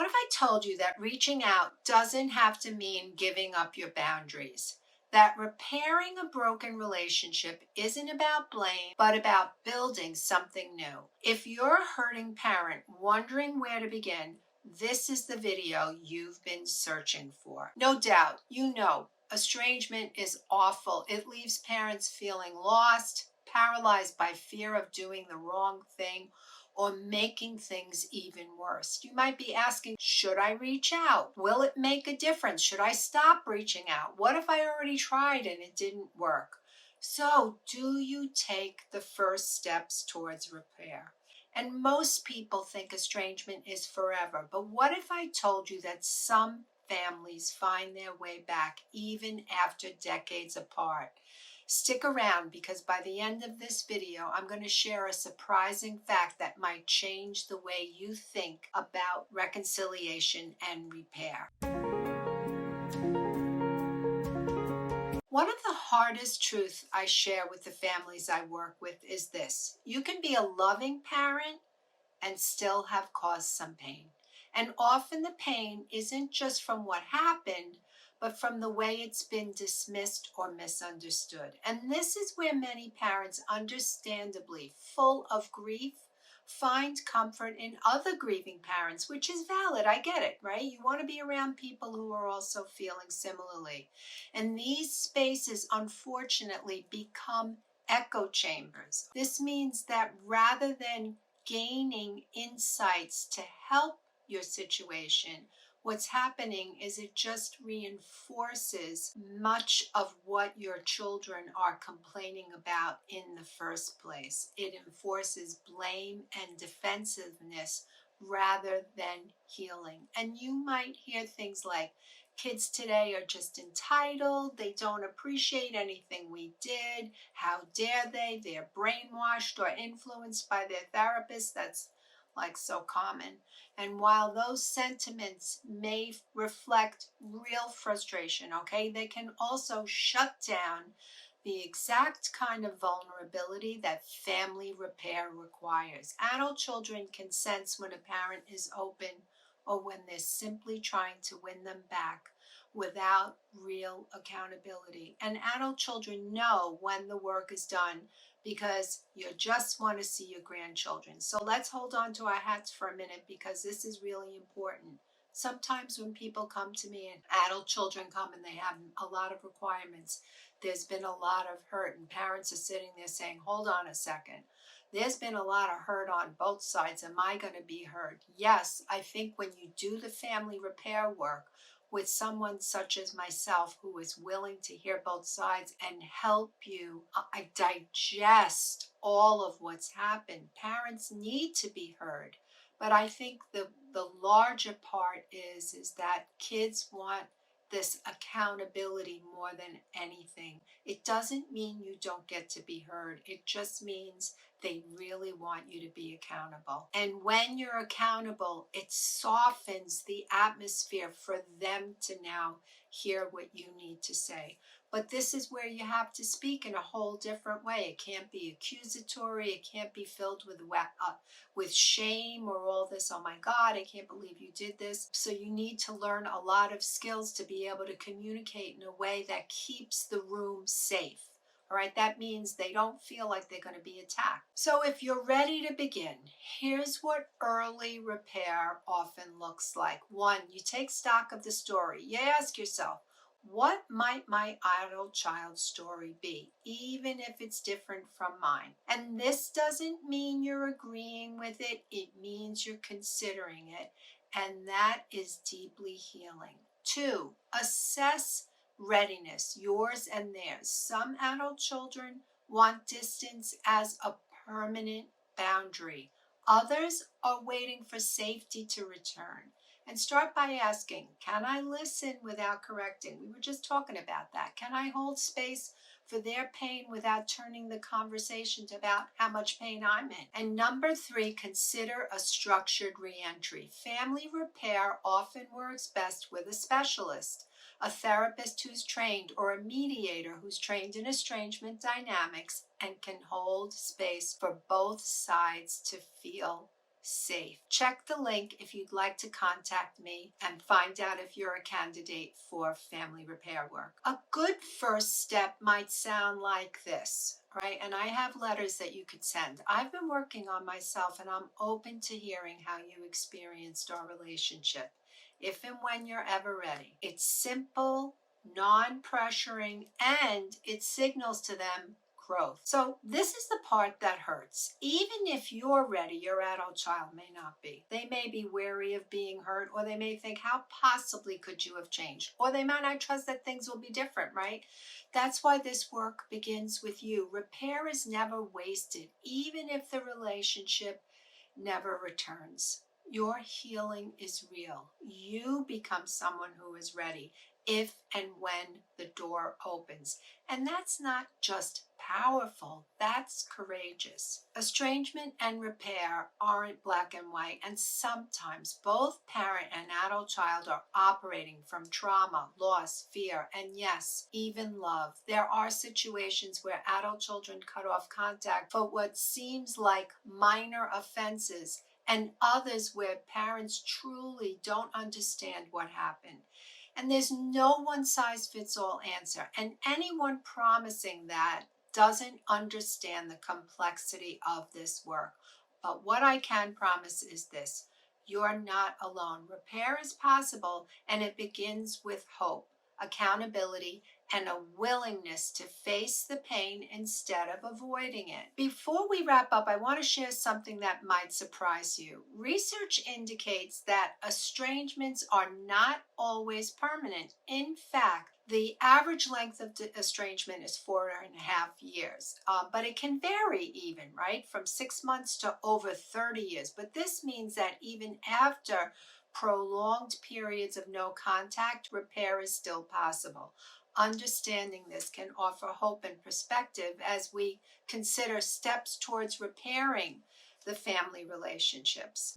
What if I told you that reaching out doesn't have to mean giving up your boundaries? That repairing a broken relationship isn't about blame, but about building something new. If you're a hurting parent wondering where to begin, this is the video you've been searching for. No doubt, you know, estrangement is awful. It leaves parents feeling lost, paralyzed by fear of doing the wrong thing, or making things even worse. You might be asking, should I reach out? Will it make a difference? Should I stop reaching out? What if I already tried and it didn't work? So, do you take the first steps towards repair? And most people think estrangement is forever. But what if I told you that some families find their way back even after decades apart? Stick around, because by the end of this video, I'm going to share a surprising fact that might change the way you think about reconciliation and repair. One of the hardest truths I share with the families I work with is this: you can be a loving parent and still have caused some pain. And often the pain isn't just from what happened, but from the way it's been dismissed or misunderstood. And this is where many parents, understandably full of grief, find comfort in other grieving parents, which is valid. I get it, right? You want to be around people who are also feeling similarly. And these spaces, unfortunately, become echo chambers. This means that rather than gaining insights to help your situation, what's happening is it just reinforces much of what your children are complaining about in the first place. It enforces blame and defensiveness rather than healing. And you might hear things like, kids today are just entitled, they don't appreciate anything we did, how dare they, they're brainwashed or influenced by their therapist. That's like so common. And while those sentiments may reflect real frustration, okay, they can also shut down the exact kind of vulnerability that family repair requires. Adult children can sense when a parent is open or when they're simply trying to win them back without real accountability. And adult children know when the work is done, because you just want to see your grandchildren. So let's hold on to our hats for a minute, because this is really important. Sometimes when people come to me and adult children come and they have a lot of requirements, there's been a lot of hurt, and parents are sitting there saying, hold on a second. There's been a lot of hurt on both sides. Am I going to be hurt? Yes, I think when you do the family repair work with someone such as myself, who is willing to hear both sides and help you digest all of what's happened. Parents need to be heard. But I think the larger part is that kids want this accountability more than anything. It doesn't mean you don't get to be heard. It just means they really want you to be accountable. And when you're accountable, it softens the atmosphere for them to now hear what you need to say. But this is where you have to speak in a whole different way. It can't be accusatory. It can't be filled with shame or all this, oh my God, I can't believe you did this. So you need to learn a lot of skills to be able to communicate in a way that keeps the room safe. All right, that means they don't feel like they're going to be attacked. So if you're ready to begin, here's what early repair often looks like. 1, you take stock of the story. You ask yourself, what might my adult child's story be, even if it's different from mine? And this doesn't mean you're agreeing with it. It means you're considering it. And that is deeply healing. 2, assess readiness, yours and theirs. Some adult children want distance as a permanent boundary. Others are waiting for safety to return. And start by asking, can I listen without correcting? We were just talking about that. Can I hold space for their pain without turning the conversation to about how much pain I'm in? And number 3, consider a structured reentry. Family repair often works best with a specialist, a therapist who's trained, or a mediator who's trained in estrangement dynamics and can hold space for both sides to feel safe. Check the link if you'd like to contact me and find out if you're a candidate for family repair work. A good first step might sound like this, right? And I have letters that you could send. I've been working on myself, and I'm open to hearing how you experienced our relationship, if and when you're ever ready. It's simple, non-pressuring, and it signals to them growth. So this is the part that hurts. Even if you're ready, your adult child may not be. They may be wary of being hurt, or they may think, how possibly could you have changed? Or they might not trust that things will be different, right? That's why this work begins with you. Repair is never wasted, even if the relationship never returns. Your healing is real. You become someone who is ready if and when the door opens. And that's not just powerful, that's courageous. Estrangement and repair aren't black and white, and sometimes both parent and adult child are operating from trauma, loss, fear, and yes, even love. There are situations where adult children cut off contact for what seems like minor offenses, and others where parents truly don't understand what happened. And there's no one-size-fits-all answer. And anyone promising that doesn't understand the complexity of this work. But what I can promise is this: you're not alone. Repair is possible, and it begins with hope, accountability, and a willingness to face the pain instead of avoiding it. Before we wrap up, I want to share something that might surprise you. Research indicates that estrangements are not always permanent. In fact, the average length of estrangement is 4.5 years, but it can vary even, right? From 6 months to over 30 years. But this means that even after prolonged periods of no contact, repair is still possible. Understanding this can offer hope and perspective as we consider steps towards repairing the family relationships.